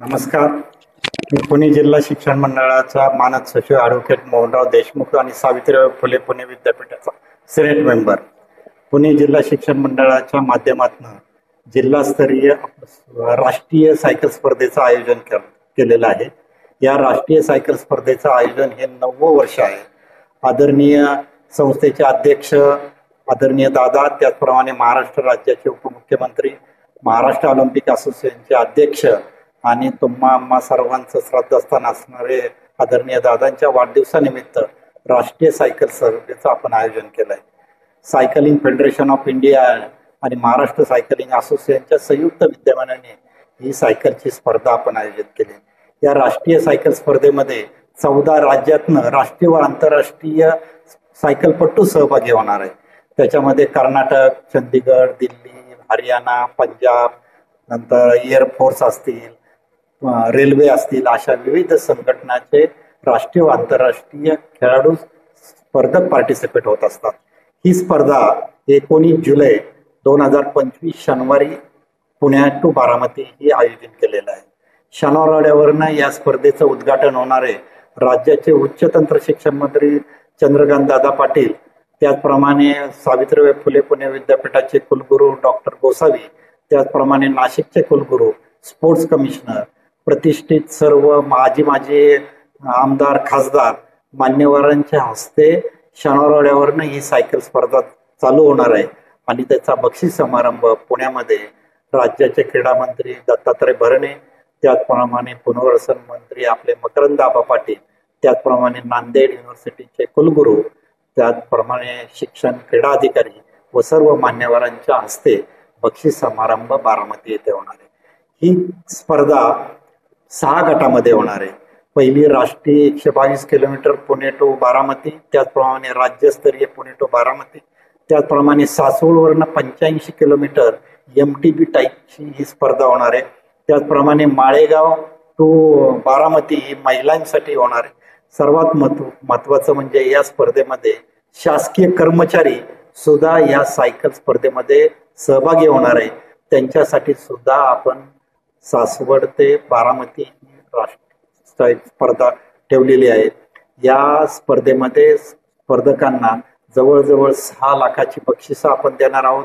नमस्कार. मी पुणे जिल्हा शिक्षण मंडळाचा मानद सचिव ॲडव्होकेट मोहनराव देशमुख आणि सावित्रीबाई फुले पुणे विद्यापीठाचा सिनेट मेंबर. पुणे जिल्हा शिक्षण मंडळाच्या माध्यमातून जिल्हास्तरीय राष्ट्रीय सायकल स्पर्धेचं आयोजन केलेलं आहे. या राष्ट्रीय सायकल स्पर्धेचं आयोजन हे 9वं वर्ष आहे. आदरणीय संस्थेचे अध्यक्ष आदरणीय दादा, त्याचप्रमाणे महाराष्ट्र राज्याचे उपमुख्यमंत्री, महाराष्ट्र ऑलिम्पिक असोसिएशनचे अध्यक्ष आणि आम्हा सर्वांचं श्रद्धास्थान असणारे आदरणीय दादांच्या वाढदिवसानिमित्त राष्ट्रीय सायकल स्पर्धेचं आपण आयोजन केलंय. सायकलिंग फेडरेशन ऑफ इंडिया आणि महाराष्ट्र सायकलिंग असोसिएशनच्या संयुक्त विद्यमानाने ही सायकलची स्पर्धा आपण आयोजित केली. या राष्ट्रीय सायकल स्पर्धेमध्ये 14 राज्यातनं राष्ट्रीय व आंतरराष्ट्रीय सायकलपटू सहभागी होणार आहे. त्याच्यामध्ये कर्नाटक, चंदीगड, दिल्ली, हरियाणा, पंजाब, नंतर एअरफोर्स असतील, रेल्वे असतील, अशा विविध संघटनाचे राष्ट्रीय व आंतरराष्ट्रीय खेळाडू स्पर्धक पार्टिसिपेट होत असतात. ही स्पर्धा 19 जुलै 2025 शनिवारी पुण्यात टू बारामती ही आयोजित केलेलं आहे. शनिवारवाड्यावरनं या स्पर्धेचं उद्घाटन होणार आहे. राज्याचे उच्च तंत्र शिक्षण मंत्री चंद्रकांत दादा पाटील, त्याचप्रमाणे सावित्रीबाई फुले पुणे विद्यापीठाचे कुलगुरू डॉक्टर गोसावी, त्याचप्रमाणे नाशिकचे कुलगुरू, स्पोर्ट्स कमिशनर, प्रतिष्ठित सर्व माजी आमदार, खासदार मान्यवरांच्या हस्ते शनिवारवाड्यावरनं ही सायकल स्पर्धा चालू होणार आहे. आणि त्याचा बक्षीस समारंभ पुण्यामध्ये राज्याचे क्रीडा मंत्री दत्तात्रय भरणे, त्याचप्रमाणे पुनर्वसन मंत्री आपले मकरंद आबा पाटील, त्याचप्रमाणे नांदेड युनिव्हर्सिटीचे कुलगुरू, त्याचप्रमाणे शिक्षण क्रीडा अधिकारी व सर्व मान्यवरांच्या हस्ते बक्षीस समारंभ बारामती येथे होणार आहे. ही स्पर्धा 6 गटामध्ये होणार आहे. पहिली राष्ट्रीय 122 किलोमीटर पुणे टू बारामती, त्याचप्रमाणे राज्यस्तरीय पुणे टू बारामती, त्याचप्रमाणे सासवडवरनं 85 किलोमीटर MTB टाईपची ही स्पर्धा होणार आहे. त्याचप्रमाणे माळेगाव टू बारामती ही महिलांसाठी होणार आहे. सर्वात महत्वाचं म्हणजे या स्पर्धेमध्ये शासकीय कर्मचारी सुद्धा या सायकल स्पर्धेमध्ये सहभागी होणार आहे. त्यांच्यासाठी सुद्धा आपण सासवड ते बारामती राष्ट्रीय स्पर्धा ठेवलेली आहे. या स्पर्धेमध्ये स्पर्धकांना जवळजवळ 6 लाखाची बक्षिसं आपण देणार आहोत.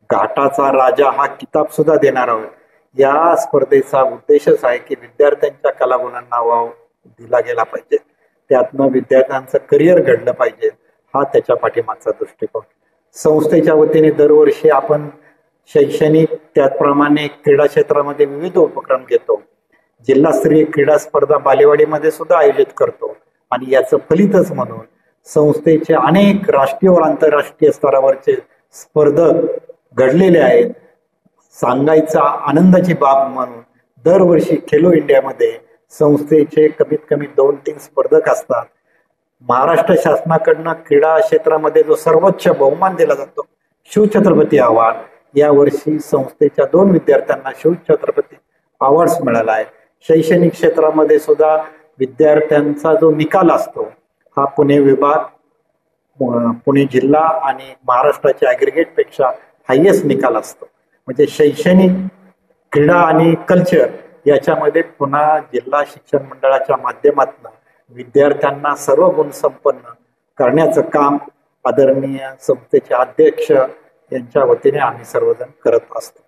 घाटाचा राजा हा किताब सुद्धा देणार आहोत. या स्पर्धेचा उद्देशच आहे की विद्यार्थ्यांच्या कलागुणांना वाव दिला गेला पाहिजे, त्यातनं विद्यार्थ्यांचं करिअर घडलं पाहिजे, हा त्याच्या पाठीमागचा दृष्टिकोन. संस्थेच्या वतीने दरवर्षी आपण शैक्षणिक, त्याचप्रमाणे क्रीडा क्षेत्रामध्ये विविध उपक्रम घेतो. जिल्हास्तरीय क्रीडा स्पर्धा बालेवाडीमध्ये सुद्धा आयोजित करतो आणि याचं फलितच म्हणून संस्थेचे अनेक राष्ट्रीय व आंतरराष्ट्रीय स्तरावरचे स्पर्धक घडलेले आहेत. सांगायचा आनंदाची बाब म्हणून दरवर्षी खेलो इंडियामध्ये संस्थेचे कमीत कमी 2-3 स्पर्धक असतात. महाराष्ट्र शासनाकडनं क्रीडा क्षेत्रामध्ये जो सर्वोच्च बहुमान दिला जातो शिवछत्रपती अवॉर्ड, यावर्षी संस्थेच्या 2 विद्यार्थ्यांना शिवछत्रपती अवॉर्ड्स मिळाला आहे. शैक्षणिक क्षेत्रामध्ये सुद्धा विद्यार्थ्यांचा जो निकाल असतो हा पुणे विभाग, पुणे जिल्हा आणि महाराष्ट्राच्या ॲग्रिगेट पेक्षा हायएस्ट निकाल असतो. म्हणजे शैक्षणिक, क्रीडा आणि कल्चर याच्यामध्ये पुन्हा जिल्हा शिक्षण मंडळाच्या माध्यमातून विद्यार्थ्यांना सर्व गुण संपन्न करण्याचं काम आदरणीय संस्थेचे अध्यक्ष यांच्या वतीने आम्ही सर्वजण करत असतो.